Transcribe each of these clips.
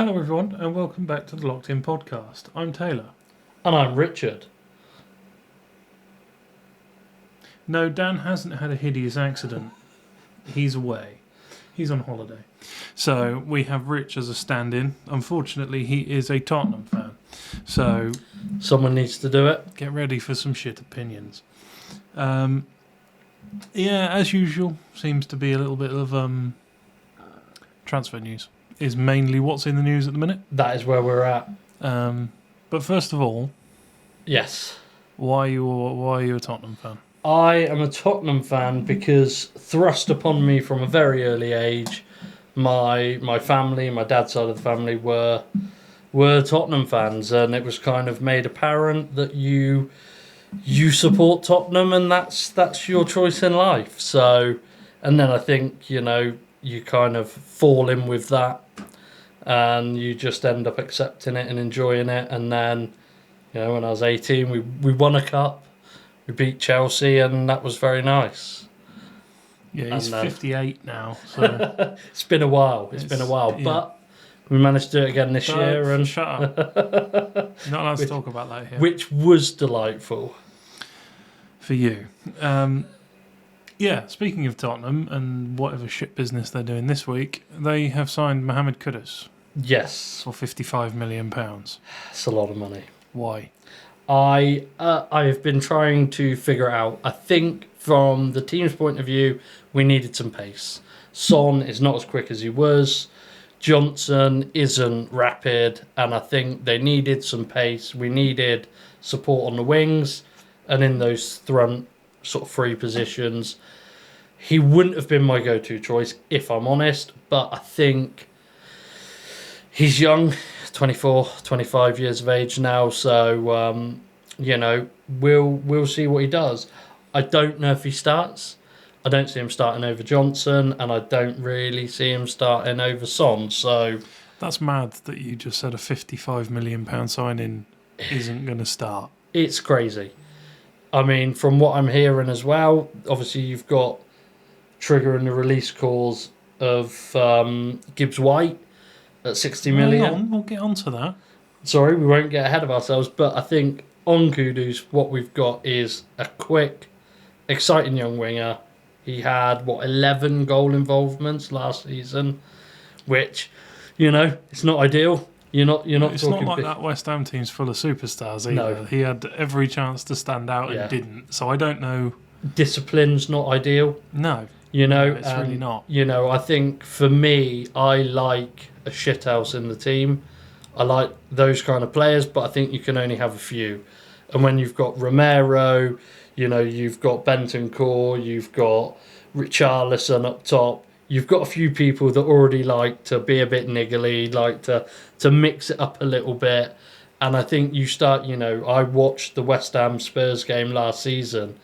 Hello, everyone, and welcome back to the Locked In podcast. I'm Taylor. And I'm Richard. No, Dan hasn't had a hideous accident. He's away. He's on holiday. So we have Rich as a stand-in. Unfortunately, he is a Tottenham fan. So someone needs to do it. Get ready for some shit opinions. Yeah, as usual, seems to be a little bit of transfer news. Is mainly what's in the news at the minute. That is where we're at. But first of all, yes, why are you a Tottenham fan? I am a Tottenham fan because thrust upon me from a very early age, my family, my dad's side of the family were Tottenham fans, and it was kind of made apparent that you support Tottenham, and that's your choice in life. So, and then I think you kind of fall in with that, and you just end up accepting it and enjoying it. And then, when I was 18, we won a cup. We beat Chelsea, and that was very nice. Yeah, he's 58 now. So it's been a while. It's been a while, yeah. But we managed to do it again this year. And shut up. You're not allowed to talk about that here. Which was delightful for you. Yeah, speaking of Tottenham and whatever shit business they're doing this week, they have signed Mohamed Kudus. Yes, for £55 million. It's a lot of money. Why? I have been trying to figure out. I think from the team's point of view, we needed some pace. Son is not as quick as he was. Johnson isn't rapid, and I think they needed some pace. We needed support on the wings, and in those front sort of free positions, he wouldn't have been my go-to choice if I'm honest. But I think he's young. 24, 25 years of age now, so we'll see what he does. I don't know if he starts. I don't see him starting over Johnson, and I don't really see him starting over Son. So that's mad that you just said a £55 million signing isn't going to start. It's crazy. I mean, from what I'm hearing as well, obviously you've got triggering the release clause of Gibbs White at 60 million. We'll get onto that. Sorry, we won't get ahead of ourselves, but I think on Kudus, what we've got is a quick, exciting young winger. He had, 11 goal involvements last season, which, it's not ideal. You're not it's talking... It's not like that West Ham team's full of superstars either. No. He had every chance to stand out and didn't. So I don't know... Discipline's not ideal. No. No, it's really not. I think for me, I like a shithouse in the team. I like those kind of players, but I think you can only have a few. And when you've got Romero, you've got Bentancur, you've got Richarlison up top, you've got a few people that already like to be a bit niggly, like to mix it up a little bit. And I think you start, I watched the West Ham Spurs game last season,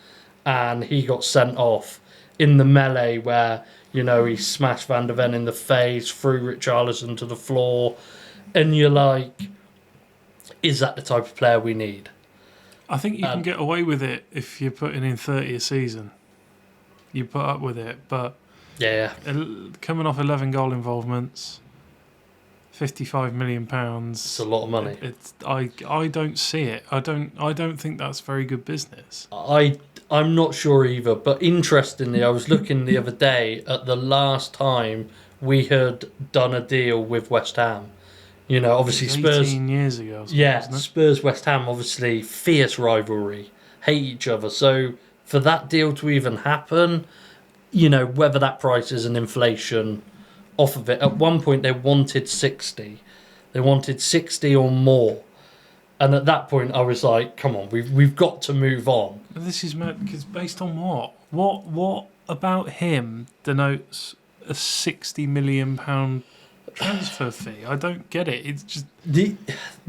and he got sent off in the melee where, he smashed Van der Ven in the face, threw Richarlison to the floor, and you're like, is that the type of player we need? I think you can get away with it if you're putting in 30 a season. You put up with it, but coming off 11 goal involvements, £55 million. It's a lot of money. I don't see it. I don't think that's very good business. I'm not sure either, but interestingly, I was looking the other day at the last time we had done a deal with West Ham. Obviously Spurs... 18 years ago. Spurs West Ham, obviously fierce rivalry, hate each other. So for that deal to even happen, whether that price is an inflation off of it, at one point they wanted 60. They wanted 60 or more. And at that point, I was like, "Come on, we've got to move on." This is mad because based on what? What about him denotes a £60 million transfer fee? I don't get it. It's just the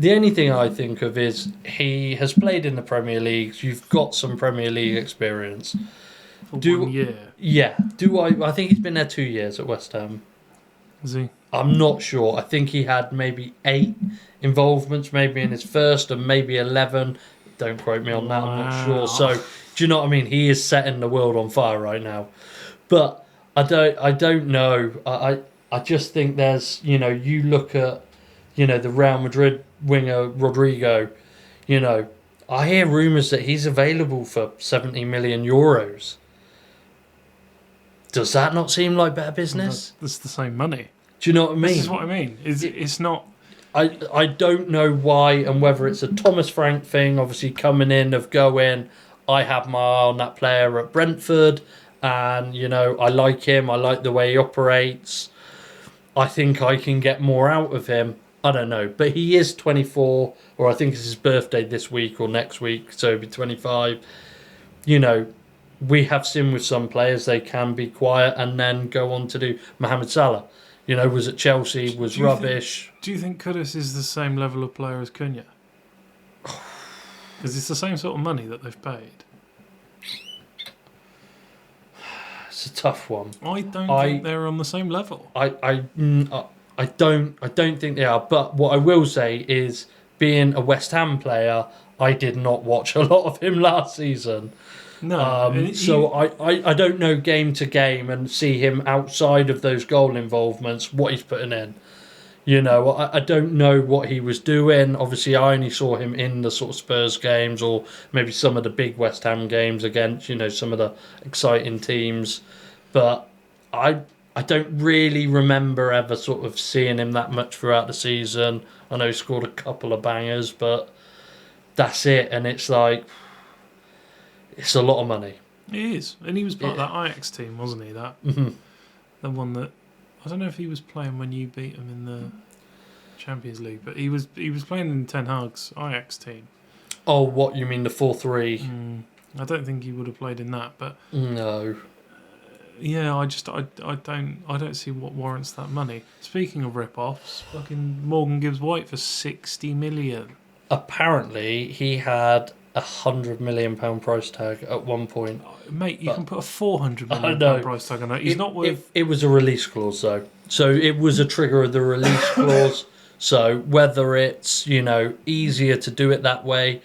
only thing I think of is he has played in the Premier League. You've got some Premier League experience. For 1 year. Yeah. I think he's been there 2 years at West Ham. Is he? I'm not sure. I think he had maybe 8 involvements, maybe in his first, and maybe 11. Don't quote me on that. I'm not sure. So, do you know what I mean? He is setting the world on fire right now. But I don't know. I just think there's, you look at the Real Madrid winger Rodrigo, I hear rumours that he's available for 70 million euros. Does that not seem like better business? That's the same money. Do you know what I mean? This is what I mean. It's not... I don't know why and whether it's a Thomas Frank thing, obviously coming in of going, I have my eye on that player at Brentford and, I like him, I like the way he operates. I think I can get more out of him. I don't know. But he is 24, or I think it's his birthday this week or next week, so he'll be 25. We have seen with some players, they can be quiet and then go on to do. Mohamed Salah, was at Chelsea, was rubbish. Do you think Kudus is the same level of player as Cunha? Because it's the same sort of money that they've paid. It's a tough one. I don't think they're on the same level. I don't think they are. But what I will say is, being a West Ham player, I did not watch a lot of him last season. No. So I don't know game to game and see him outside of those goal involvements, what he's putting in. I don't know what he was doing. Obviously, I only saw him in the sort of Spurs games or maybe some of the big West Ham games against, some of the exciting teams. But I don't really remember ever sort of seeing him that much throughout the season. I know he scored a couple of bangers, but that's it. And it's like, it's a lot of money. It is. And he was part of that Ajax team, wasn't he? That the one that... I don't know if he was playing when you beat him in the Champions League, but he was playing in Ten Hag's Ajax team. Oh, what, you mean the 4-3? I don't think he would have played in that, but no. Yeah, I don't see what warrants that money. Speaking of rip-offs, fucking Morgan Gibbs White for 60 million. Apparently, he had £100 million price tag at one point. Mate, you can put a £400 million price tag on it. He's not worth... It was a release clause, though. So it was a trigger of the release clause. So whether it's, easier to do it that way,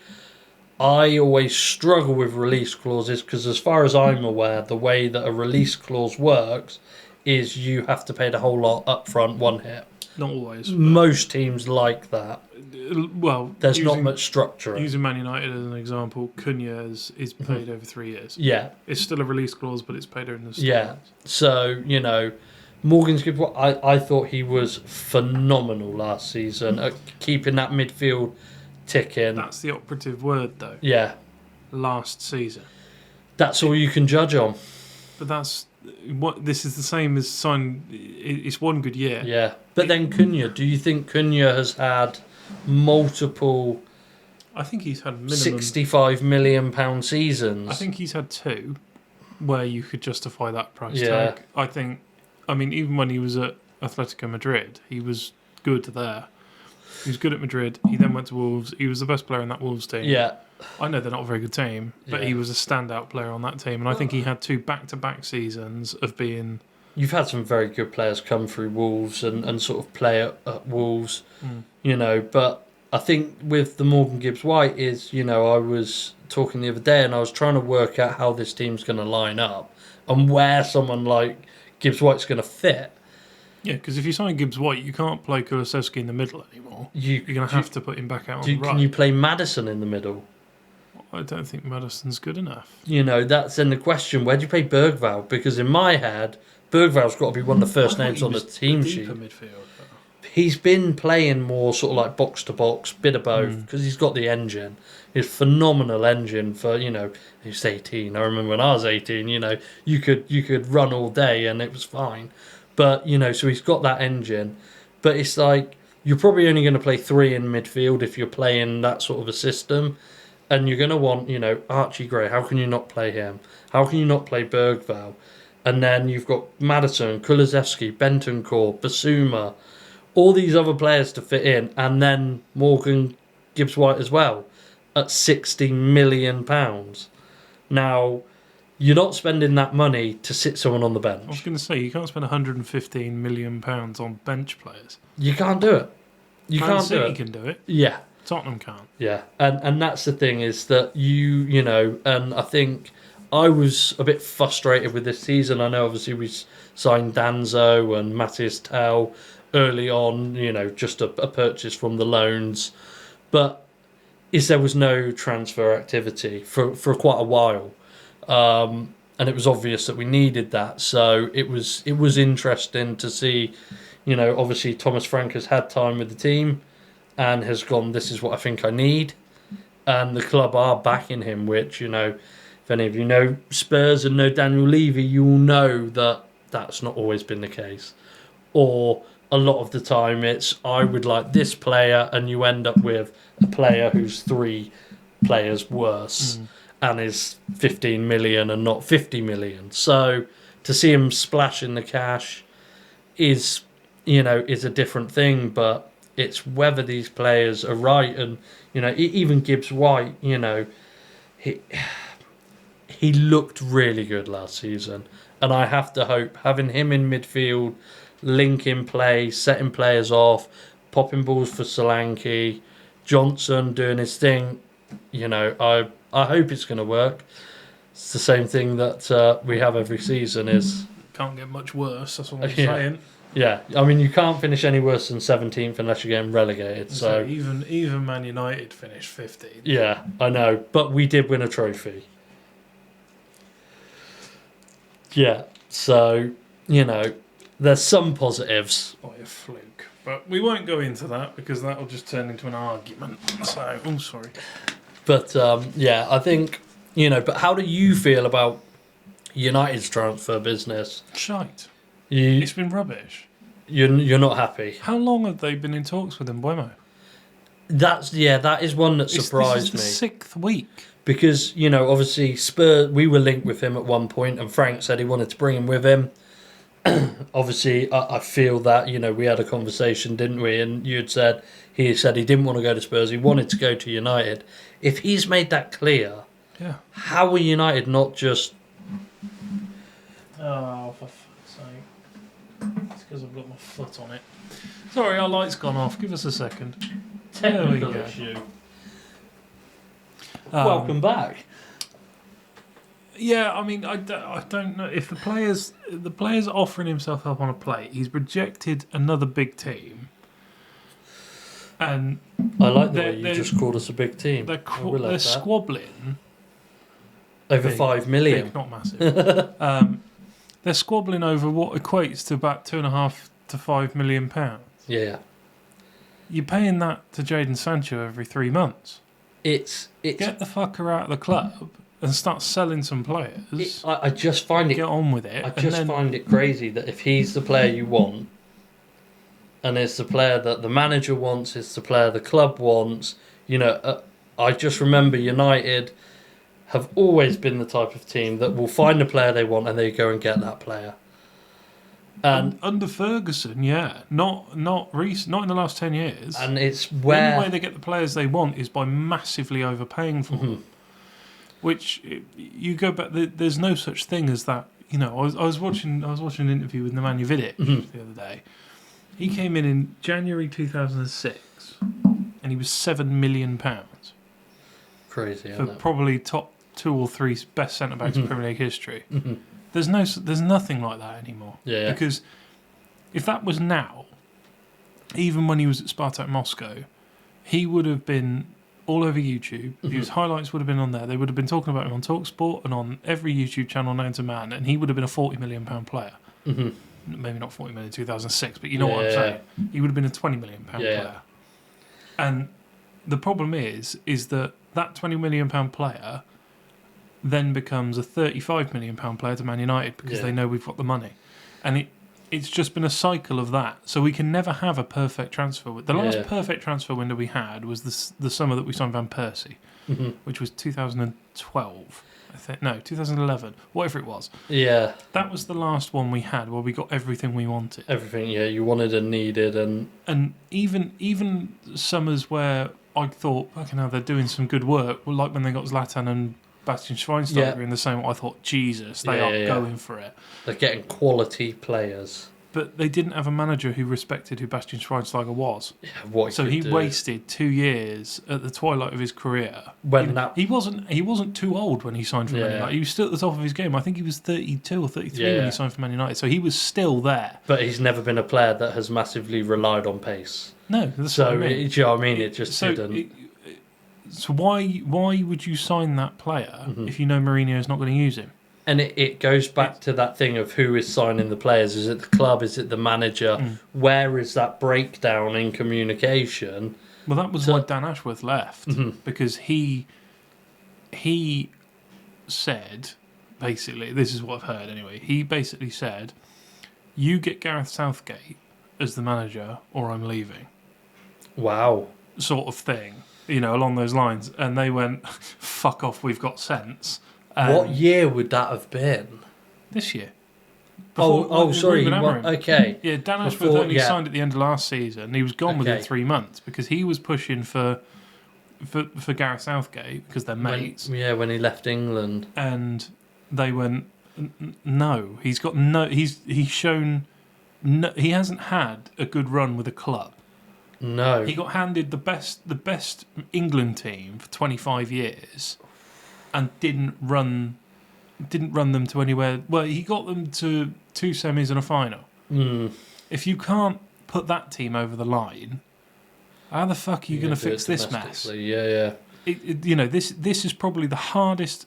I always struggle with release clauses because as far as I'm aware, the way that a release clause works is you have to pay the whole lot up front, one hit. Not always. Most teams like that. Well, there's not much structure. Using Man United as an example, Cunha is paid over 3 years. Yeah. It's still a release clause, but it's paid over the installments. Yeah. So, Morgan's good. I thought he was phenomenal last season at keeping that midfield ticking. That's the operative word, though. Yeah. Last season. That's all you can judge on. But that's... This is the same as sign. It's one good year. Yeah. But then Cunha, do you think Cunha has had multiple... I think he's had minimum... £65 million seasons. I think he's had 2 where you could justify that price tag. Even when he was at Atletico Madrid, he was good there. He was good at Madrid. He then went to Wolves. He was the best player in that Wolves team. Yeah. I know they're not a very good team, but he was a standout player on that team. And I think he had 2 back-to-back seasons of being... You've had some very good players come through Wolves and sort of play at Wolves, but I think with the Morgan Gibbs White is, I was talking the other day and I was trying to work out how this team's going to line up and where someone like Gibbs White's going to fit. Yeah, because if you sign Gibbs White, you can't play Kulusevski in the middle anymore. You're going to have to put him back out on the right. Can you play Maddison in the middle? I don't think Maddison's good enough. That's in the question. Where do you play Bergvall? Because in my head, Bergvall's got to be one of the first names on the team sheet. He's been playing more sort of like box to box, bit of both, because he's got the engine. He's a phenomenal engine for, he's 18. I remember when I was 18, you could run all day and it was fine. But, so he's got that engine. But it's like, you're probably only going to play 3 in midfield if you're playing that sort of a system. And you're going to want, Archie Gray. How can you not play him? How can you not play Bergvall? And then you've got Maddison, Kulusevski, Bentancur, Basuma, all these other players to fit in. And then Morgan Gibbs White as well at £60 million. Now... You're not spending that money to sit someone on the bench. I was going to say, you can't spend £115 million on bench players. You can't do it. Man City can do it. Yeah. Tottenham can't. Yeah. And that's the thing is that and I think I was a bit frustrated with this season. I know obviously we signed Danzo and Matthias Tell early on, just a purchase from the loans. But there was no transfer activity for quite a while. And it was obvious that we needed that. So it was interesting to see, obviously Thomas Frank has had time with the team and has gone, this is what I think I need. And the club are backing him, which, if any of you know Spurs and know Daniel Levy, you will know that that's not always been the case. Or a lot of the time it's, I would like this player, and you end up with a player who's 3 players worse and is 15 million and not 50 million. So to see him splashing the cash is a different thing, but it's whether these players are right. And, even Gibbs White, he looked really good last season. And I have to hope having him in midfield, linking play, setting players off, popping balls for Solanke, Johnson doing his thing, I hope it's going to work. It's the same thing that we have every season. Can't get much worse, that's what I'm saying. Yeah, I mean, you can't finish any worse than 17th unless you're getting relegated. So even Man United finished 15th. Yeah, I know, but we did win a trophy. Yeah, so, there's some positives. By a fluke. But we won't go into that because that will just turn into an argument. So, sorry. But, I think, but how do you feel about United's transfer business? Shite. It's been rubbish. You're not happy. How long have they been in talks with Mbeumo? That is one that surprised me. This is the 6th week. Because, obviously Spurs, we were linked with him at one point, and Frank said he wanted to bring him with him. Obviously, I feel that, we had a conversation, didn't we? And he said he didn't want to go to Spurs, he wanted to go to United. If he's made that clear, how are United not just... Oh, for fuck's sake. It's because I've got my foot on it. Sorry, our light's gone off. Give us a second. There we go. Issue. Welcome back. Yeah, I mean, I don't know if the player's offering himself up on a plate. He's rejected another big team, and I like the way you just called us a big team. They're squabbling over big, 5 million. big, not massive. They're squabbling over what equates to about £2.5 to £5 million. Yeah, you're paying that to Jadon Sancho every 3 months. It's get the fucker out of the club and start selling some players. I just find it. Get on with it. I just find it crazy that if he's the player you want, and it's the player that the manager wants, it's the player the club wants. I just remember United have always been the type of team that will find the player they want and they go and get that player. And under Ferguson, not recent, not in the last 10 years. And it's the only way they get the players they want is by massively overpaying for them. Which you go back. There's no such thing as that. I was watching an interview with Nemanja Vidic the other day. He came in January 2006, and he was £7 million. Crazy. For probably top 2 or 3 best centre backs in Premier League history. There's nothing like that anymore. Yeah. Because if that was now, even when he was at Spartak Moscow, he would have been all over YouTube. His highlights would have been on there. They would have been talking about him on TalkSport and on every YouTube channel known to man, and he would have been a £40 million player. Maybe not 40 million in 2006, but you know what I'm saying. He would have been a £20 million player. And the problem is that £20 million player then becomes a £35 million player to Man United because they know we've got the money. And it's just been a cycle of that. So we can never have a perfect transfer. The last perfect transfer window we had was the summer that we signed Van Persie, which was 2012. I think 2011, whatever it was. Yeah. That was the last one we had where we got everything we wanted. Everything, you wanted and needed. And even summers where I thought, fucking hell, they're doing some good work, well, like when they got Zlatan and Bastian Schweinsteiger in the same way, I thought, Jesus, they are going for it. They're getting quality players. but they didn't have a manager who respected who Bastian Schweinsteiger was. Yeah, what So he could do. wasted 2 years at the twilight of his career. He wasn't too old when he signed for Man United. He was still at the top of his game. I think he was 32 or 33 when he signed for Man United. So he was still there. But he's never been a player that has massively relied on pace. No, that's so what I mean. Do you know what I mean? It just didn't. So why would you sign that player if you know Mourinho is not going to use him? And it goes back to that thing of who is signing the players. Is it the club? Is it the manager? Where is that breakdown in communication? Well, that was why Dan Ashworth left, because he said, basically, this is what I've heard anyway, he basically said, you get Gareth Southgate as the manager or I'm leaving. Wow. Sort of thing, along those lines. And they went, fuck off, we've got sense. What year would that have been? This year. Sorry. Okay. Yeah, Dan Ashworth only signed at the end of last season. He was gone within 3 months because he was pushing for Gareth Southgate because they're mates. When he left England. And they went, no. He's got no. He's shown. No, he hasn't had a good run with a club. No. He got handed the best England team for 25 years. And didn't run them to anywhere. Well, he got them to 2 semis and a final. If you can't put that team over the line, how the fuck are you going to fix this mess? Yeah. This is probably the hardest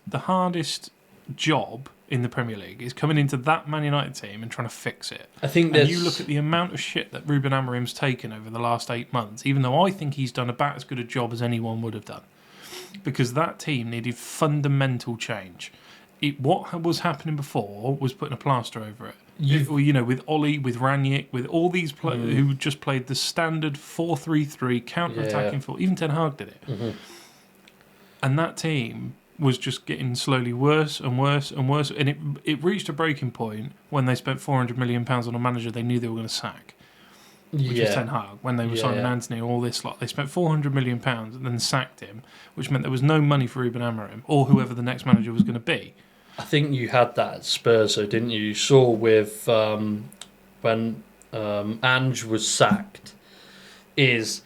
job in the Premier League is coming into that Man United team and trying to fix it. I think you look at the amount of shit that Ruben Amorim's taken over the last 8 months, even though I think he's done about as good a job as anyone would have done. Because that team needed fundamental change. What was happening before was putting a plaster over it. With Ollie, with Ranić, with all these players who just played the standard 4-3-3 counter-attacking football. Even Ten Hag did it. And that team was just getting slowly worse and worse and worse. And it reached a breaking point when they spent £400 million on a manager they knew they were going to sack. Which was Ten Hag, when they were signing Anthony and all this lot. They spent £400 million and then sacked him, which meant there was no money for Ruben Amorim or whoever the next manager was going to be. I think you had that at Spurs, though, didn't you? You saw with when Ange was sacked, it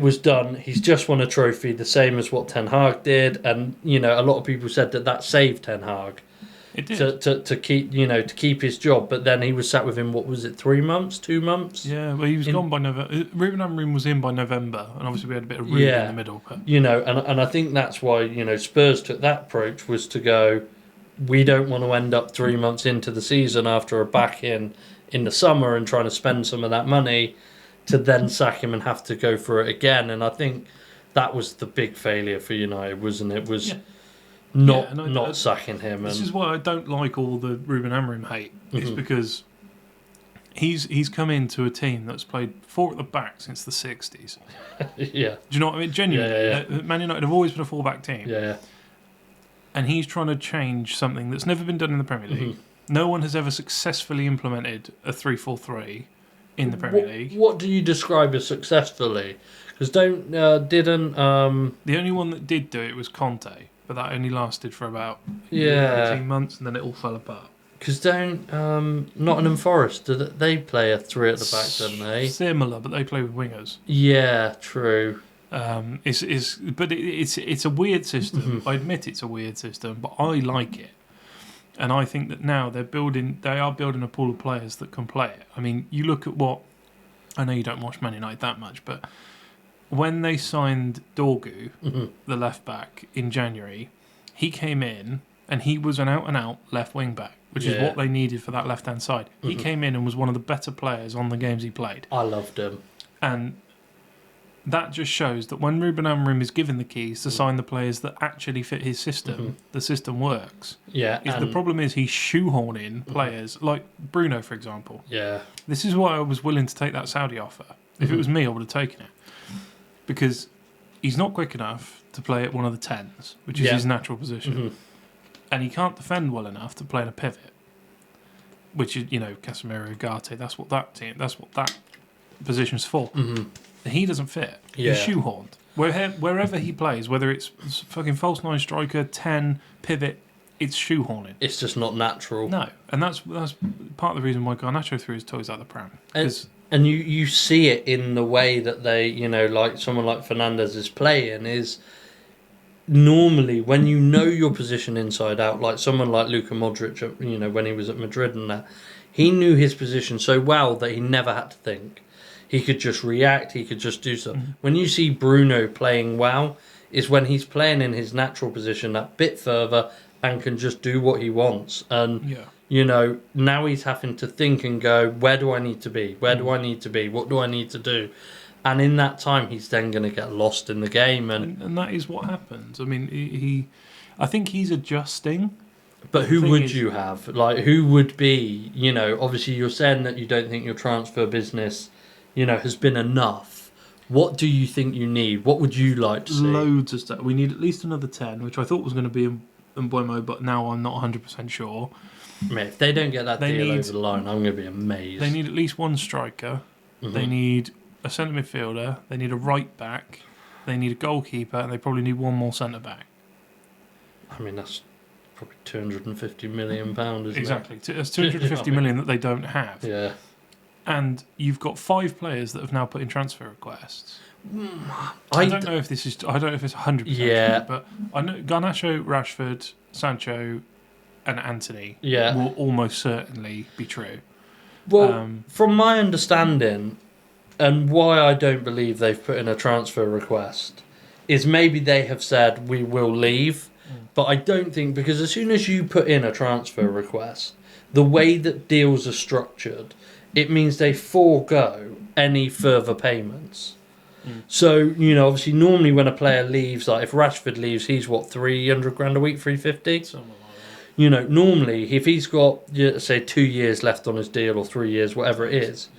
was done. He's just won a trophy, the same as what Ten Hag did, and a lot of people said that saved Ten Hag. It did. To keep his job, but then he was sat with him. What was it? 3 months? 2 months? Yeah, well, he was gone by November. Ruben Amorim was in by November, and obviously we had a bit of room in the middle. But and I think that's why Spurs took that approach, was to go, we don't want to end up 3 months into the season after a back in the summer and trying to spend some of that money to then sack him and have to go for it again. And I think that was the big failure for United, wasn't it? Not sacking him. This is why I don't like all the Ruben Amorim hate. It's because he's come into a team that's played 4 at the back since the 60s. Yeah. Do you know what I mean? Genuinely. Man United have always been a 4-back team. Yeah. And he's trying to change something that's never been done in the Premier League. No one has ever successfully implemented a 3-4-3 in the Premier League. What do you describe as successfully? Because the only one that did do it was Conte. But that only lasted for about 18 months, and then it all fell apart. Because Nottingham Forest, they play a 3 at the back, don't they? Similar, but they play with wingers. Yeah, true. It's a weird system. I admit it's a weird system, but I like it, and I think that now they are building a pool of players that can play it. I mean, you look at what I know you don't watch Man United that much, but when they signed Dorgu, the left back, in January, he came in and he was an out-and-out left wing back, which is what they needed for that left-hand side. He came in and was one of the better players on the games he played. I loved him. And that just shows that when Ruben Amorim is given the keys to sign the players that actually fit his system, the system works. Yeah. The problem is he's shoehorning players, like Bruno, for example. Yeah. This is why I was willing to take that Saudi offer. If it was me, I would have taken it. Because he's not quick enough to play at one of the 10s, which is his natural position. And he can't defend well enough to play in a pivot, which is, Casemiro, Ugarte, that's what that position's for. He doesn't fit. Yeah. He's shoehorned. Wherever he plays, whether it's fucking false 9 striker, 10, pivot, it's shoehorning. It's just not natural. No, and that's part of the reason why Garnacho threw his toys out the pram. And you see it in the way that they, like someone like Fernandes is playing, is normally when you know your position inside out, like someone like Luka Modric, when he was at Madrid and that, he knew his position so well that he never had to think. He could just react, he could just do stuff. Mm-hmm. When you see Bruno playing well, is when he's playing in his natural position that bit further and can just do what he wants. And, now he's having to think and go, where do I need to be? Where do I need to be? What do I need to do? And in that time, he's then going to get lost in the game. And that is what happens. I mean, I think he's adjusting. But who would you have? Like, who would be, obviously you're saying that you don't think your transfer business, has been enough. What do you think you need? What would you like to see? Loads of stuff. We need at least another 10, which I thought was going to be in Mbuemo, but now I'm not 100% sure. Mate, if they don't get that deal over the line, I'm going to be amazed. They need at least one striker. Mm-hmm. They need a centre midfielder. They need a right back. They need a goalkeeper, and they probably need one more centre back. I mean, that's probably £250 million, isn't it? Exactly. It's 250 million that they don't have. Yeah. And you've got 5 players that have now put in transfer requests. I don't know if this is. I don't know if it's 100% true, but I know Garnacho, Rashford, Sancho, and Anthony will almost certainly be true. Well, from my understanding, and why I don't believe they've put in a transfer request, is maybe they have said we will leave, but I don't think, because as soon as you put in a transfer request, the way that deals are structured, it means they forego any further payments. So, obviously, normally when a player leaves, like if Rashford leaves, he's what, 300 grand a week, 350? Something like that. Normally, if he's got, say, 2 years left on his deal or 3 years, whatever it is,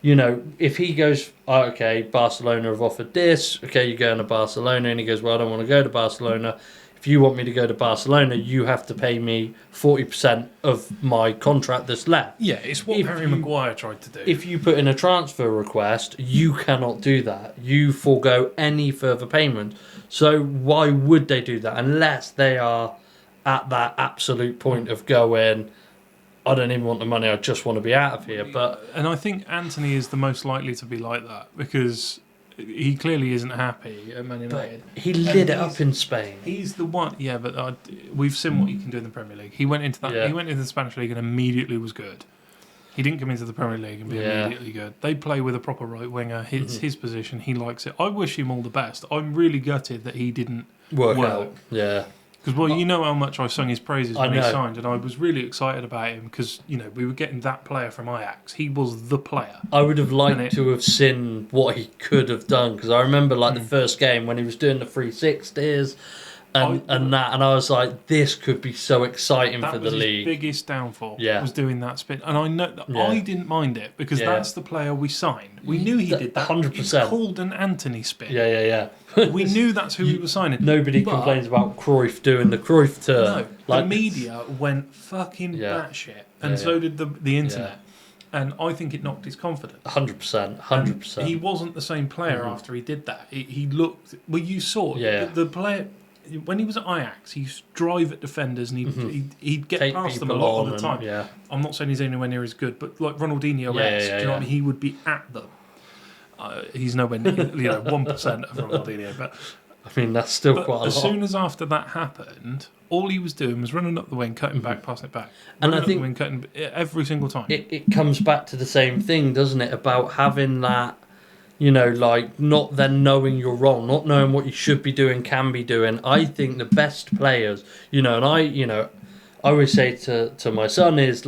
if he goes, okay, Barcelona have offered this, okay, you're going to Barcelona, and he goes, well, I don't want to go to Barcelona. If you want me to go to Barcelona, you have to pay me 40% of my contract that's left. Yeah, it's what Harry Maguire tried to do. If you put in a transfer request, you cannot do that. You forego any further payment. So why would they do that? Unless they are at that absolute point of going, I don't even want the money, I just want to be out of here. And I think Anthony is the most likely to be like that, because he clearly isn't happy at Man United. But he lit it up in Spain. He's the one. Yeah, but we've seen what he can do in the Premier League. He went into that. Yeah. He went into the Spanish League and immediately was good. He didn't come into the Premier League and be immediately good. They play with a proper right winger. It's his position. He likes it. I wish him all the best. I'm really gutted that he didn't work out. Yeah. Because, you know how much I sung his praises when he signed, and I was really excited about him because, we were getting that player from Ajax. He was the player. I would have liked to have seen what he could have done, because I remember, the first game when he was doing the 360s and I was like, this could be so exciting for the league. That was his biggest downfall, was doing that spin. And I know that I didn't mind it, because that's the player we signed. We knew he did that. 100%. It's called an Anthony spin. Yeah. We knew that's who he was signing. Nobody complains about Cruyff doing the Cruyff turn. No, the media went fucking batshit, and so did the internet. And I think it knocked his confidence. 100%. He wasn't the same player after he did that. He looked... Well, you saw the player... When he was at Ajax, he used to drive at defenders and he'd get Take past them a lot of the time. Yeah. I'm not saying he's anywhere near as good, but like Ronaldinho, do you know what I mean? He would be at them. He's nowhere near 1% of Ronaldinho, but I mean that's still quite a lot. As soon as after that happened, all he was doing was running up the wing, cutting back, passing it back, and I think cutting every single time. It comes back to the same thing, doesn't it? About having that, not then knowing you're wrong, not knowing what you should be doing, can be doing. I think the best players, and I always say to my son is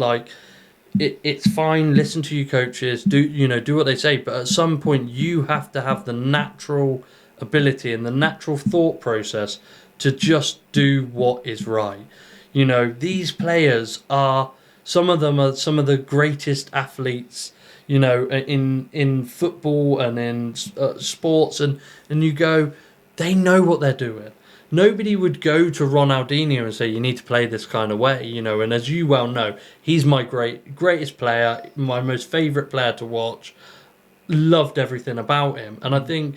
it's fine, listen to your coaches, do what they say, but at some point you have to have the natural ability and the natural thought process to just do what is right. These players are some of the greatest athletes, in football and in sports, and you go, they know what they're doing. Nobody would go to Ronaldinho and say, you need to play this kind of way, and as you well know, he's my greatest player, my most favourite player to watch, loved everything about him. And I think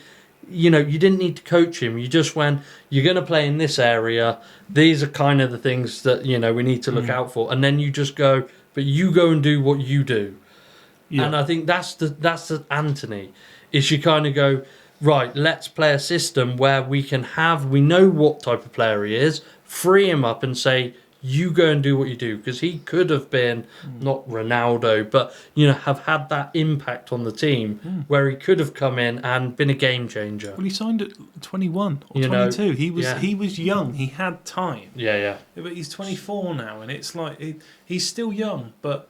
you didn't need to coach him. You just went, you're going to play in this area. These are kind of the things that, we need to look out for. And then you just go, but you go and do what you do. Yeah. And I think that's the Anthony, is you kind of go, right, let's play a system where we know what type of player he is, free him up and say, you go and do what you do. Because he could have been, not Ronaldo, but, have had that impact on the team where he could have come in and been a game changer. Well, he signed at 21 or 22. He was young. He had time. Yeah. But he's 24 now, and it's like he's still young, but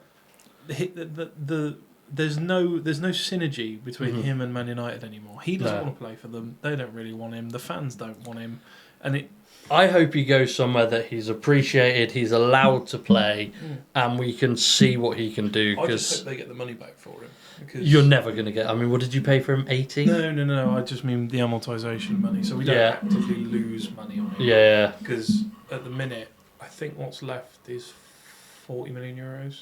there's no synergy between him and Man United anymore. He doesn't want to play for them. They don't really want him. The fans don't want him, and I hope he goes somewhere that he's appreciated, he's allowed to play, and we can see what he can do. I just hope they get the money back for him. Because you're never going to get... I mean, what did you pay for him? 80? No. I just mean the amortisation money, so we don't actively lose money on him. Yeah. Because at the minute, I think what's left is 40 million euros.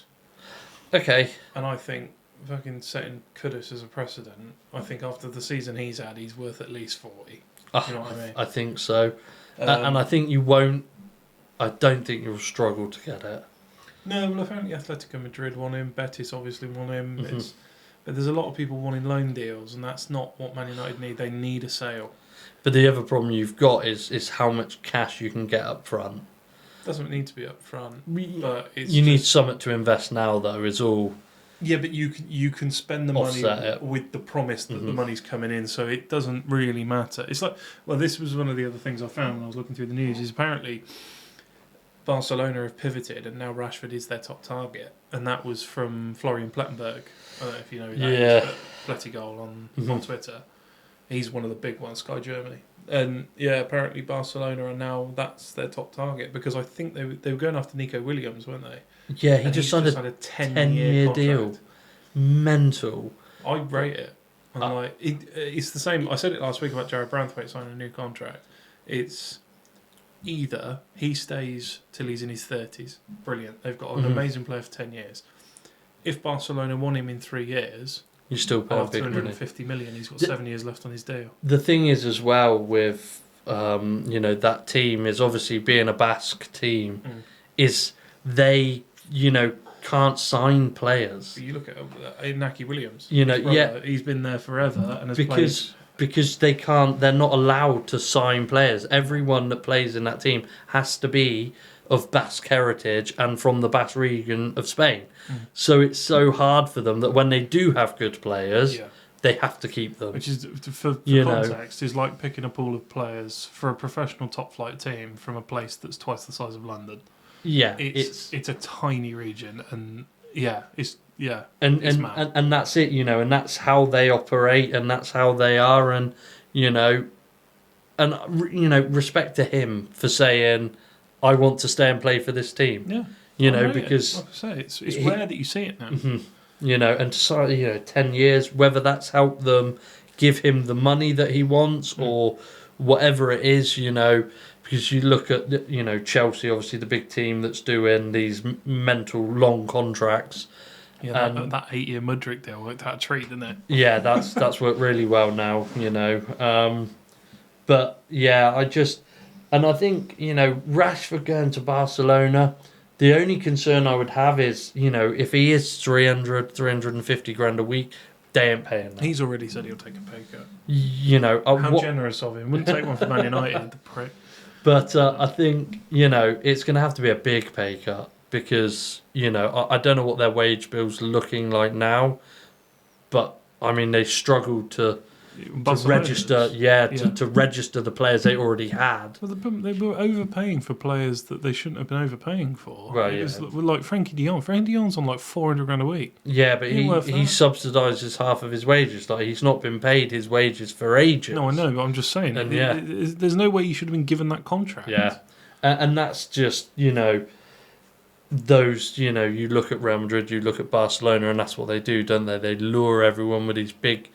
Okay. And I think fucking setting Kudus as a precedent, I think after the season he's had, he's worth at least 40. You know what I mean? I think so. And I think you won't... I don't think you'll struggle to get it. No, well, apparently Atletico Madrid want him. Betis obviously want him. But there's a lot of people wanting loan deals, and that's not what Man United need. They need a sale. But the other problem you've got is how much cash you can get up front. Doesn't need to be up front. But you need something to invest now, though, is all... Yeah, but you can spend the money with the promise that the money's coming in, so it doesn't really matter. It's like, well, this was one of the other things I found when I was looking through the news, is apparently Barcelona have pivoted and now Rashford is their top target, and that was from Florian Plettenberg. I don't know if you know who that is, but Plettigol on Twitter. He's one of the big ones, Sky Germany. And apparently Barcelona are now, that's their top target, because I think they were going after Nico Williams, weren't they? Yeah, he just signed a 10-year deal. Mental. I rate it. And it's the same. I said it last week about Jared Branthwaite signing a new contract. It's either he stays till he's in his 30s, brilliant. They've got an amazing player for 10 years. If Barcelona want him in 3 years, you still pay big 250 million. He's got 7 years left on his deal. The thing is, as well, with that team is obviously being a Basque team, is they can't sign players. But you look at Inaki Williams. He's been there forever and has played. Because they can't, they're not allowed to sign players. Everyone that plays in that team has to be of Basque heritage and from the Basque region of Spain. So it's so hard for them that when they do have good players, they have to keep them. Which is, for context, is like picking a pool of players for a professional top flight team from a place that's twice the size of London. Yeah, it's a tiny region, and it's mad. And that's it, and that's how they operate, and that's how they are, and respect to him for saying, I want to stay and play for this team. Yeah, because like I say, it's rare that you see it now. And to 10 years, whether that's helped them give him the money that he wants or whatever it is, because you look at Chelsea, obviously the big team that's doing these mental long contracts. Yeah, that 8-year Mudryk deal worked out a treat, didn't it? Yeah, that's worked really well now, But yeah, I think Rashford going to Barcelona. The only concern I would have is if he is 350 grand a week, they ain't paying that. He's already said he'll take a pay cut. How generous of him! Wouldn't take one for Man United, the prick. But I think, it's going to have to be a big pay cut because, I don't know what their wage bill's looking like now, but, I mean, they struggled to register, to register the players they already had. Well, they were overpaying for players that they shouldn't have been overpaying for. Right, it was like Frankie de Jong. Frankie de Jong's on like 400 grand a week. Yeah, but he subsidises half of his wages. Like, he's not been paid his wages for ages. No, I know, but I'm just saying. And there's no way he should have been given that contract. Yeah, and that's just those you look at Real Madrid, you look at Barcelona, and that's what they do, don't they? They lure everyone with these big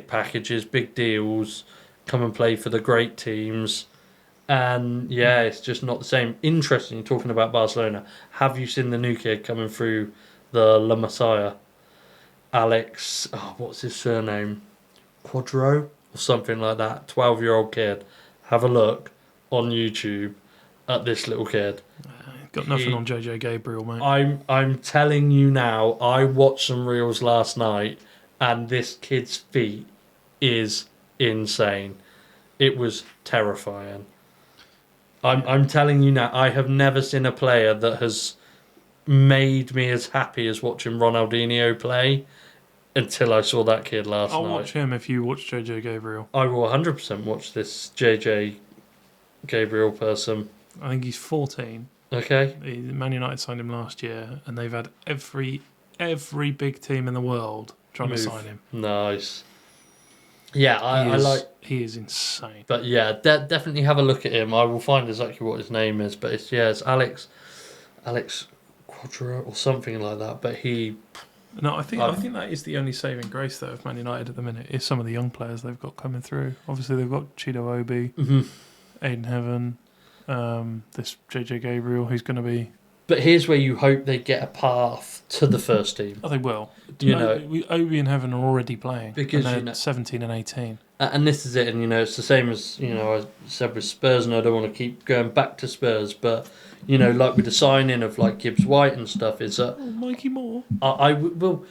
packages, big deals, come and play for the great teams. And it's just not the same. Interesting, talking about Barcelona. Have you seen the new kid coming through the La Masia? Alex, what's his surname? Quadro? or something like that. 12-year-old kid. Have a look on YouTube at this little kid. Got nothing on JJ Gabriel, mate. I'm telling you now, I watched some reels last night, and this kid's feet is insane. It was terrifying. I'm telling you now, I have never seen a player that has made me as happy as watching Ronaldinho play until I saw that kid last night. I'll watch him if you watch JJ Gabriel. I will 100% watch this JJ Gabriel person. I think he's 14. Okay. Man United signed him last year, and they've had every big team in the world trying to sign him. Nice. Yeah, I like... He is insane. But yeah, definitely have a look at him. I will find exactly what his name is. But it's Alex Quadra or something like that. But he... No, I think that is the only saving grace, though, of Man United at the minute, is some of the young players they've got coming through. Obviously, they've got Chido Obi, Aiden Heaven, this JJ Gabriel, who's going to be... But here's where you hope they get a path to the first team. Oh, they will. Obi and Heaven are already playing, because and they're 17 and 18. And this is it, and it's the same as I said with Spurs, and I don't want to keep going back to Spurs, but like with the signing of like Gibbs White and stuff, is that Mikey Moore. I will,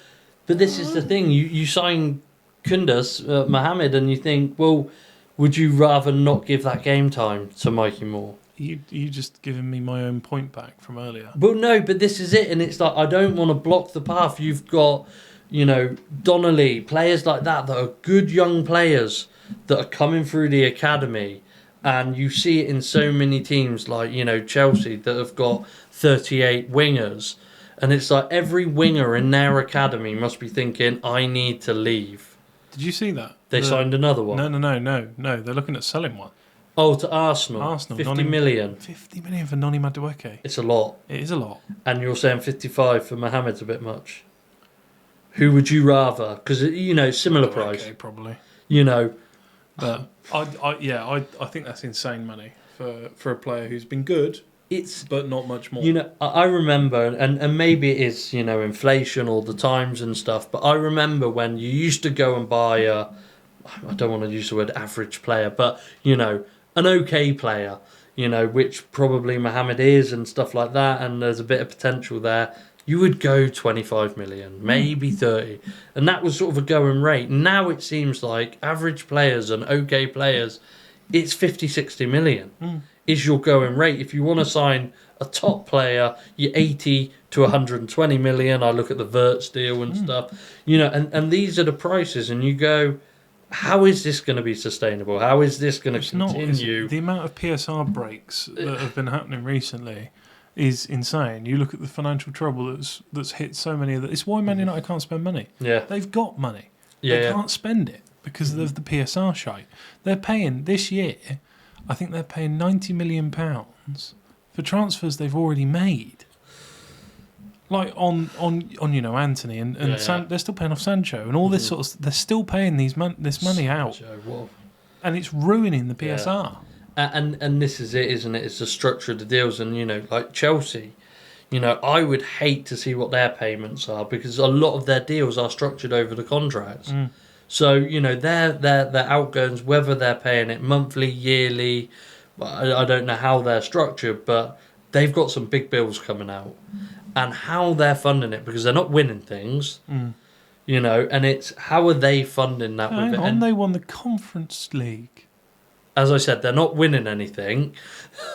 but this is the thing: you sign Kundus, Mohammed, and you think, well, would you rather not give that game time to Mikey Moore? You just giving me my own point back from earlier. Well, no, but this is it, and it's like I don't want to block the path. You've got, Donnelly, players like that are good young players that are coming through the academy, and you see it in so many teams like Chelsea that have got 38 wingers, and it's like every winger in their academy must be thinking, I need to leave. Did you see that? They signed another one. No. They're looking at selling one. Oh, to Arsenal. 50 million. 50 million for Noni Madueke. It's a lot. It is a lot. And you're saying 55 for Mohamed's a bit much. Who would you rather? Because, similar price. Okay, probably. But I think that's insane money for a player who's been good, but not much more. I remember, and maybe it is, inflation or the times and stuff, but I remember when you used to go and buy I don't want to use the word average player, but, an okay player, which probably Mohamed is and stuff like that, and there's a bit of potential there, you would go 25 million, maybe 30. And that was sort of a going rate. Now it seems like average players and okay players, it's 50, 60 million is your going rate. If you want to sign a top player, you're 80 to 120 million. I look at the Wirtz deal and stuff, and these are the prices, and you go... How is this going to be sustainable? How is this going to continue? The amount of PSR breaks that have been happening recently is insane. You look at the financial trouble that's hit so many of them. It's why Man United can't spend money. Yeah. They've got money. Yeah. They can't spend it because of the PSR shite. They're paying, this year, I think they're paying £90 million for transfers they've already made. Like on Anthony and they're still paying off Sancho and all this sort of. They're still paying this money out, and it's ruining the PSR. And this is it, isn't it? It's the structure of the deals, and like Chelsea, I would hate to see what their payments are because a lot of their deals are structured over the contracts. So their outgoings, whether they're paying it monthly, yearly, I don't know how they're structured, but they've got some big bills coming out. And how they're funding it, because they're not winning things, and it's how are they funding that with it? And they won the Conference League. As I said, they're not winning anything.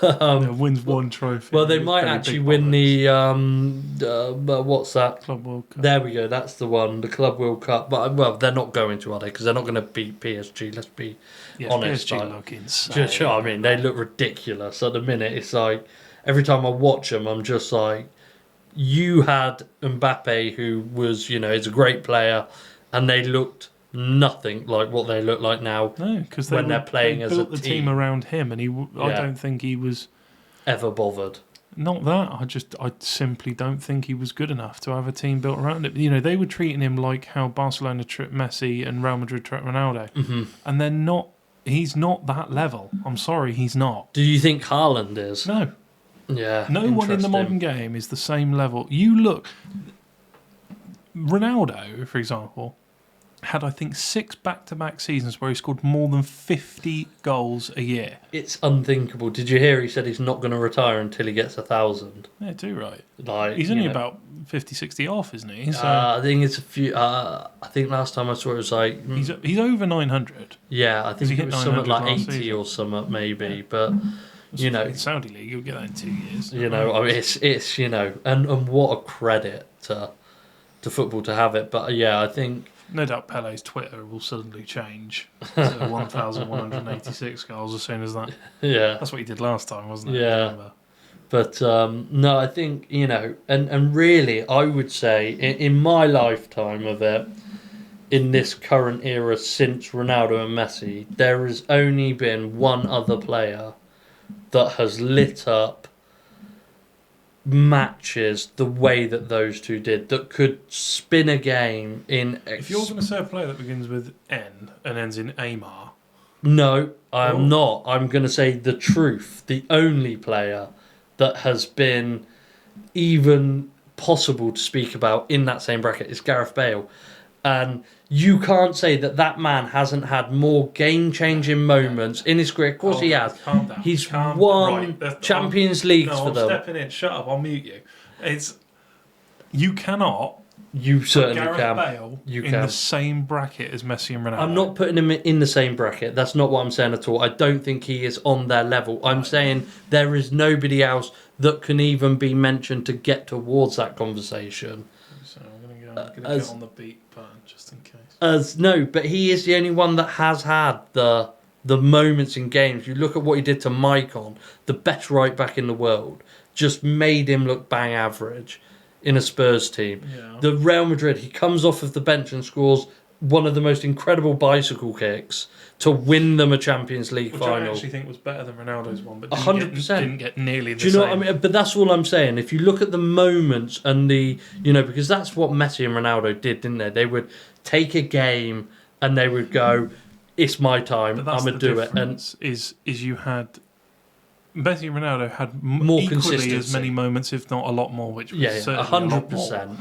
Wins one trophy. Well, they might actually win the what's that? Club World Cup. There we go. That's the one, the Club World Cup. But they're not going to, are they? Because they're not going to beat PSG. Let's be honest. PSG look insane. I mean, they look ridiculous at the minute. It's like every time I watch them, I'm just like. You had Mbappe, who was, is a great player, and they looked nothing like what they look like now. No, because they're playing as a built the team around him, and I don't think he was ever bothered. Not that I simply don't think he was good enough to have a team built around it. They were treating him like how Barcelona treat Messi and Real Madrid treat Ronaldo, and they're not. He's not that level. I'm sorry, he's not. Do you think Haaland is? No. Yeah. No one in the modern game is the same level. You look, Ronaldo, for example, had, I think, 6 back-to-back seasons where he scored more than 50 goals a year. It's unthinkable. Did you hear he said he's not going to retire until he gets 1,000? Yeah, too right. Like, He's only about 50, 60 off, isn't he? So I think it's a few. I think last time I saw it was like. he's over 900. Yeah, I think he it hit was something 900 like last 80 season? or something maybe. But you know, In Saudi League, you'll get that in 2 years. I mean, it's and what a credit to football to have it. But yeah, I think. No doubt Pele's Twitter will suddenly change to 1,186 goals as soon as that. Yeah. That's what he did last time, wasn't it? Yeah. But no, I think, and really, I would say in my lifetime of it, in this current era since Ronaldo and Messi, there has only been one other player that has lit up matches the way that those two did, that could spin a game in. If you're going to say a player that begins with N and ends in Amar. No, I am not. I'm going to say the truth. The only player that has been even possible to speak about in that same bracket is Gareth Bale. And you can't say that man hasn't had more game-changing moments in his career. Of course he has. Calm down. He's won Champions Leagues for them. I'm stepping in. Shut up, I'll mute you. You cannot You certainly Gareth can. Bale You in can. the same bracket as Messi and Ronaldo. I'm not putting him in the same bracket. That's not what I'm saying at all. I don't think he is on their level. I'm saying there is nobody else that can even be mentioned to get towards that conversation. So I'm going to get on the beat button just in case. But he is the only one that has had the moments in games. You look at what he did to Maicon, the best right back in the world, just made him look bang average in a Spurs team. Yeah. The Real Madrid, he comes off of the bench and scores one of the most incredible bicycle kicks to win them a Champions League Which final. I actually think was better than Ronaldo's one, but 100%. Didn't get nearly the Do you same. know what I mean? But that's all I'm saying. If you look at the moments and because that's what Messi and Ronaldo did, didn't they? They would take a game and they would go, "It's my time. I'm gonna do it." And is you had Messi and Ronaldo had more equally consistency. as many moments, if not a lot more, which was certainly 100%.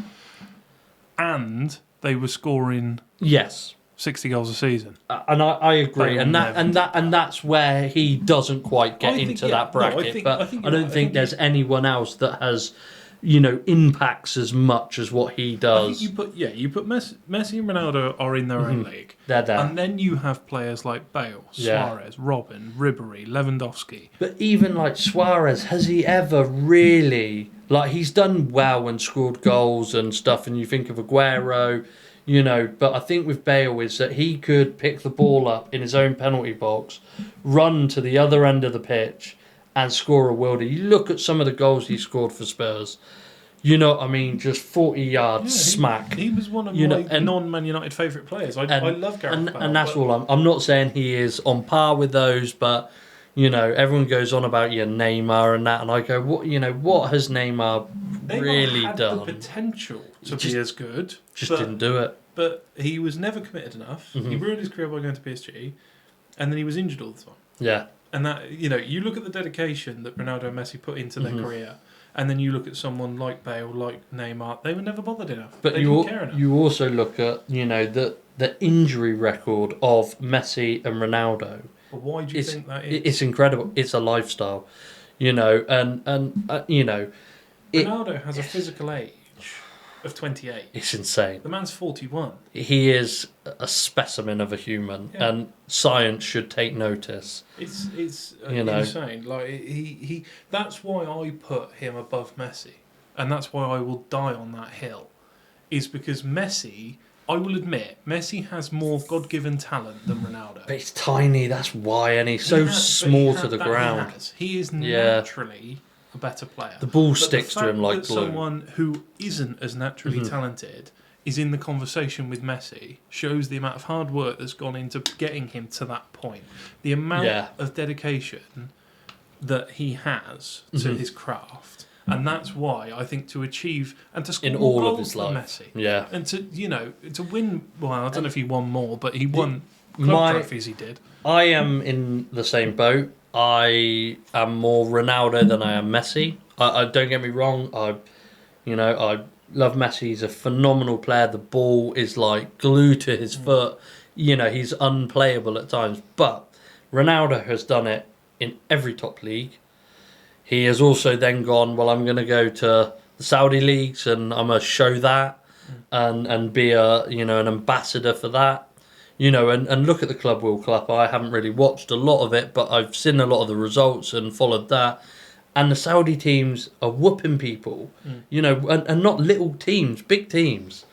And they were scoring Yes. 60 goals a season. And I agree, They and will that's where he doesn't quite get into that bracket. I don't think there's anyone else that has, impacts as much as what he does. You put Messi and Ronaldo are in their own league. They're there. And then you have players like Bale, Suarez, Robin, Ribéry, Lewandowski. But even like Suarez, has he ever really he's done well and scored goals and stuff? And you think of Aguero. But I think with Bale is that he could pick the ball up in his own penalty box, run to the other end of the pitch, and score a worldie. You look at some of the goals he scored for Spurs. Just 40 yards smack. He was one of my non-Man United favourite players. I love Gareth Bale. And that's all I'm not saying he is on par with those, but everyone goes on about Neymar and that, and I go, what has Neymar really had done? The potential to be as good, didn't do it. But he was never committed enough. Mm-hmm. He ruined his career by going to PSG, and then he was injured all the time. Yeah. And that you look at the dedication that Ronaldo and Messi put into their career, and then you look at someone like Bale, like Neymar. They were never bothered enough. But they didn't care enough. You also look at the injury record of Messi and Ronaldo. But why do you think that is? It's incredible. It's a lifestyle, and Ronaldo has a physical age of 28. It's insane. The man's 41. He is a specimen of a human, and science should take notice. It's insane. Like he that's why I put him above Messi, and that's why I will die on that hill, is because Messi. I will admit, Messi has more God-given talent than Ronaldo. But he's tiny, that's why, and he's so small to the ground. He is naturally a better player. The ball sticks to him like glue. Someone who isn't as naturally talented is in the conversation with Messi shows the amount of hard work that's gone into getting him to that point. The amount of dedication that he has to his craft. And that's why I think to achieve and to score in all goals of his life, Messi, and to win. Well, I don't know if he won more, but he won club trophies. He did. I am in the same boat. I am more Ronaldo than I am Messi. I don't get me wrong. I love Messi. He's a phenomenal player. The ball is like glued to his foot. You know, he's unplayable at times. But Ronaldo has done it in every top league. He has also then gone, well, I'm going to go to the Saudi leagues and I'm going to show that and be an ambassador for that. You know, and look at the Club World Cup. I haven't really watched a lot of it, but I've seen a lot of the results and followed that. And the Saudi teams are whooping people, you know, and not little teams, big teams,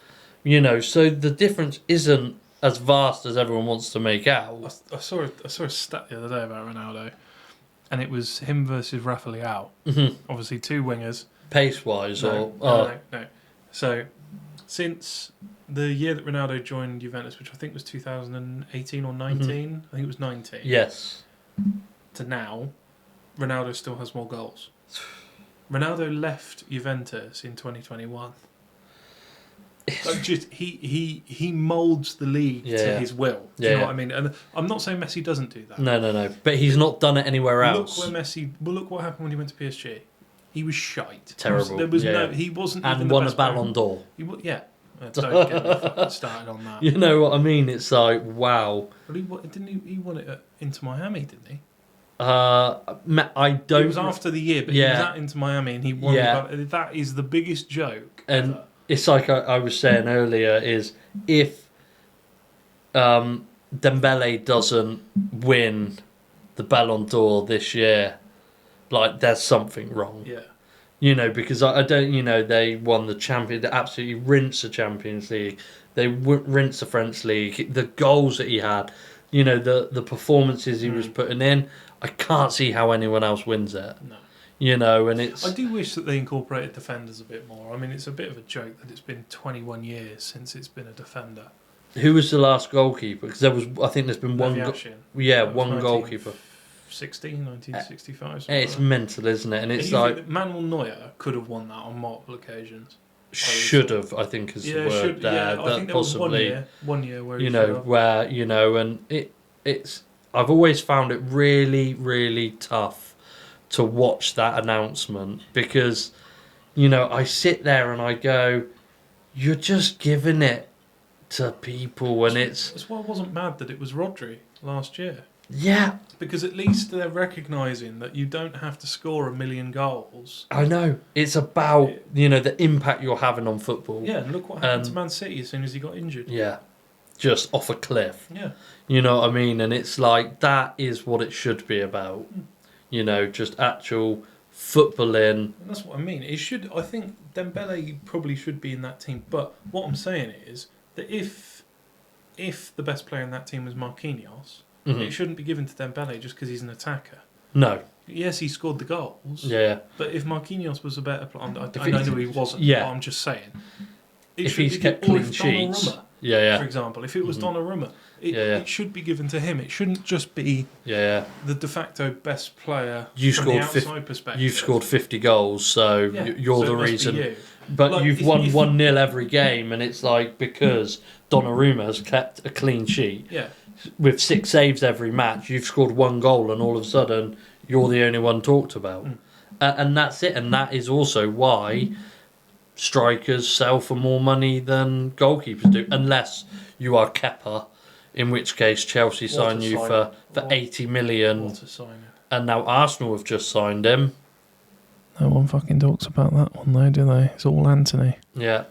you know. So the difference isn't as vast as everyone wants to make out. I saw a stat the other day about Ronaldo, and it was him versus Rafael. Obviously, two wingers. Pace-wise, No. So, since the year that Ronaldo joined Juventus, which I think was 2018 or 19, I think it was 19. Yes. To now, Ronaldo still has more goals. Ronaldo left Juventus in 2021. He moulds the league to his will. Do you know what I mean? And I'm not saying Messi doesn't do that. No. But he's not done it anywhere else. Look what happened when he went to PSG. He was shite. Terrible. He wasn't and even the won best a Ballon d'Or. Don't get me fucking started on that. You know what I mean? It's like, wow. But he won it at Inter Miami, didn't he? I don't. It was after the year, but he was at Inter Miami and he won. That is the biggest joke. And ever. it's like I was saying earlier: is if Dembele doesn't win the Ballon d'Or this year, like there's something wrong. Yeah. You know, because I don't. You know, they won the champion. They absolutely rinsed the Champions League. They rinsed the French league. The goals that he had. You know, the performances he was putting in. I can't see how anyone else wins it. No. You know, and it's... I do wish that they incorporated defenders a bit more. I mean, it's a bit of a joke that it's been 21 years since it's been a defender. Who was the last goalkeeper? Because I think there's been one... one goalkeeper. 1965. It's mental, isn't it? And it's like... Manuel Neuer could have won that on multiple occasions. Should have, I think, is the word there. I think there possibly, was one year where and it's... I've always found it really, really tough to watch that announcement because, you know, I sit there and I go, you're just giving it to people and it's... That's why I wasn't mad that it was Rodri last year. Yeah. Because at least they're recognising that you don't have to score 1 million goals. I know. It's about, the impact you're having on football. Yeah, and look what happened to Man City as soon as he got injured. Yeah. Just off a cliff. Yeah. You know what I mean? And it's like, that is what it should be about. You know, just actual footballing. And that's what I mean. I think Dembele probably should be in that team. But what I'm saying is that if the best player in that team was Marquinhos, it shouldn't be given to Dembele just because he's an attacker. No. Yes, he scored the goals. Yeah. But if Marquinhos was a better player, I know he wasn't. Yeah. But I'm just saying. If he's kept clean sheets. For example, if it was Donnarumma, it should be given to him. It shouldn't just be the de facto best player from the outside perspective. You've scored 50 goals, so you're the reason. You. But like, you've won 1-0 every game, and it's like because Donnarumma has kept a clean sheet. Yeah. With 6 saves every match, you've scored 1 goal, and all of a sudden you're the only one talked about. And that's it. And that is also why strikers sell for more money than goalkeepers do, unless you are Kepa, in which case Chelsea sign you for 80 million. What a signing. And now Arsenal have just signed him. No one fucking talks about that one though, do they? It's all Anthony. Yeah.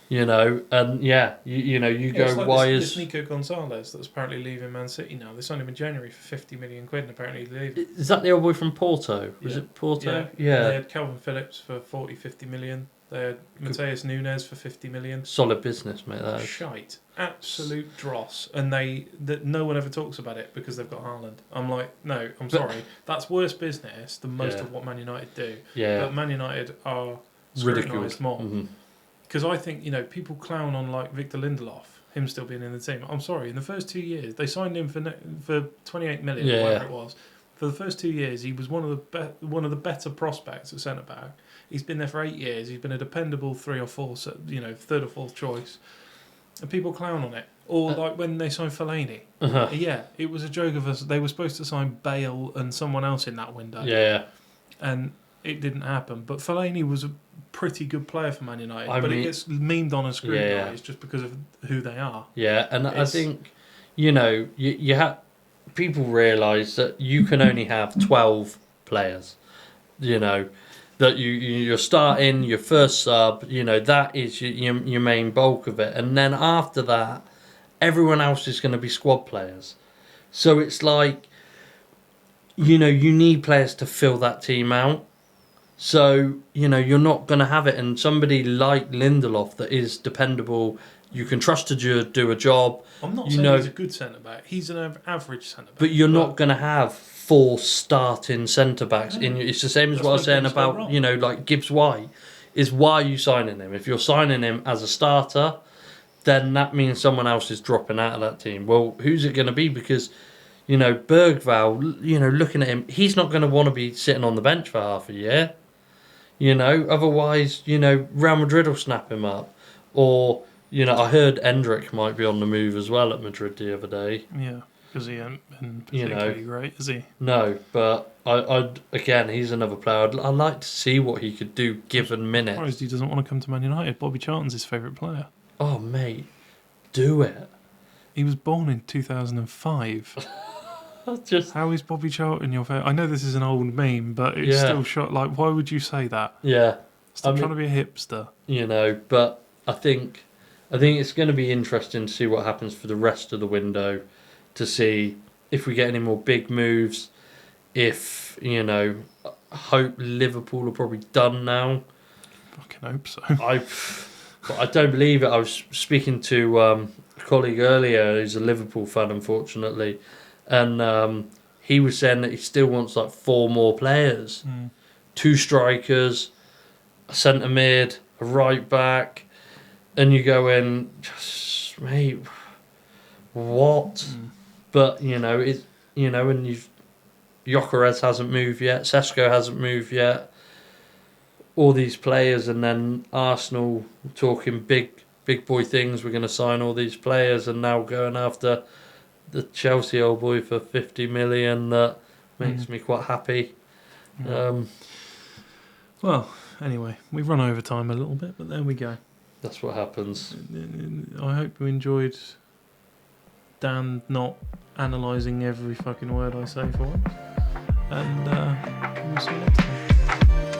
You know, and you go, like why this Nico Gonzalez that's apparently leaving Man City now? They signed him in January for 50 million quid and apparently he's leaving. Is that the old boy from Porto? Was it Porto? Yeah. They had Calvin Phillips for 50 million. They had Mateus Nunes for 50 million. Solid business, mate. That is. Shite. Absolute dross. And no one ever talks about it because they've got Haaland. I'm like, no, I'm sorry. That's worse business than most of what Man United do. Yeah. But Man United are scrutinised more. Because I think, people clown on like Victor Lindelof, him still being in the team. I'm sorry, in the first 2 years, they signed him for 28 million or whatever it was. For the first 2 years, he was one of the better prospects at centre back. He's been there for 8 years. He's been a dependable 3 or 4, third or fourth choice. And people clown on it. Or like when they signed Fellaini. Yeah, it was a joke of us. They were supposed to sign Bale and someone else in that window. Yeah. And it didn't happen. But Fellaini was a pretty good player for Man United, but mean, it gets memed on and scrutinised yeah. just because of who they are. Yeah, and I think, you have people realise that you can only have 12 players. That you're starting your first sub. That is your main bulk of it, and then after that, everyone else is going to be squad players. So it's like, you need players to fill that team out. So, you're not going to have it. And somebody like Lindelof that is dependable, you can trust to do a job. I'm not saying he's a good centre-back. He's an average centre-back. But you're not going to have 4 starting centre-backs. No. It's the same as what I was saying about, like Gibbs White. Is why are you signing him? If you're signing him as a starter, then that means someone else is dropping out of that team. Well, who's it going to be? Because, Bergvall, looking at him, he's not going to want to be sitting on the bench for half a year. Otherwise, Real Madrid will snap him up. Or, I heard Endrick might be on the move as well at Madrid the other day. Yeah, because he ain't been particularly great, is he? No, but again, he's another player. I'd like to see what he could do given minutes. I'm surprised he doesn't want to come to Man United. Bobby Charlton's his favourite player. Oh, mate, do it. He was born in 2005. How is Bobby Charlton your favourite? I know this is an old meme, but it's still shot. Like, why would you say that? Yeah. Stop trying to be a hipster. But I think it's going to be interesting to see what happens for the rest of the window, to see if we get any more big moves. If, I hope Liverpool are probably done now. Fucking hope so. But I don't believe it. I was speaking to a colleague earlier who's a Liverpool fan, unfortunately, and he was saying that he still wants like 4 more players. 2 strikers, a centre mid, a right back, and you go in, just, mate, what? But, and Gyökeres hasn't moved yet, Sesko hasn't moved yet, all these players, and then Arsenal talking big boy things, we're going to sign all these players, and now going after the Chelsea old boy for 50 million, that makes me quite happy. Well, anyway, we've run over time a little bit, but there we go. That's what happens. I hope you enjoyed Dan not analysing every fucking word I say for once. And we'll see you next time.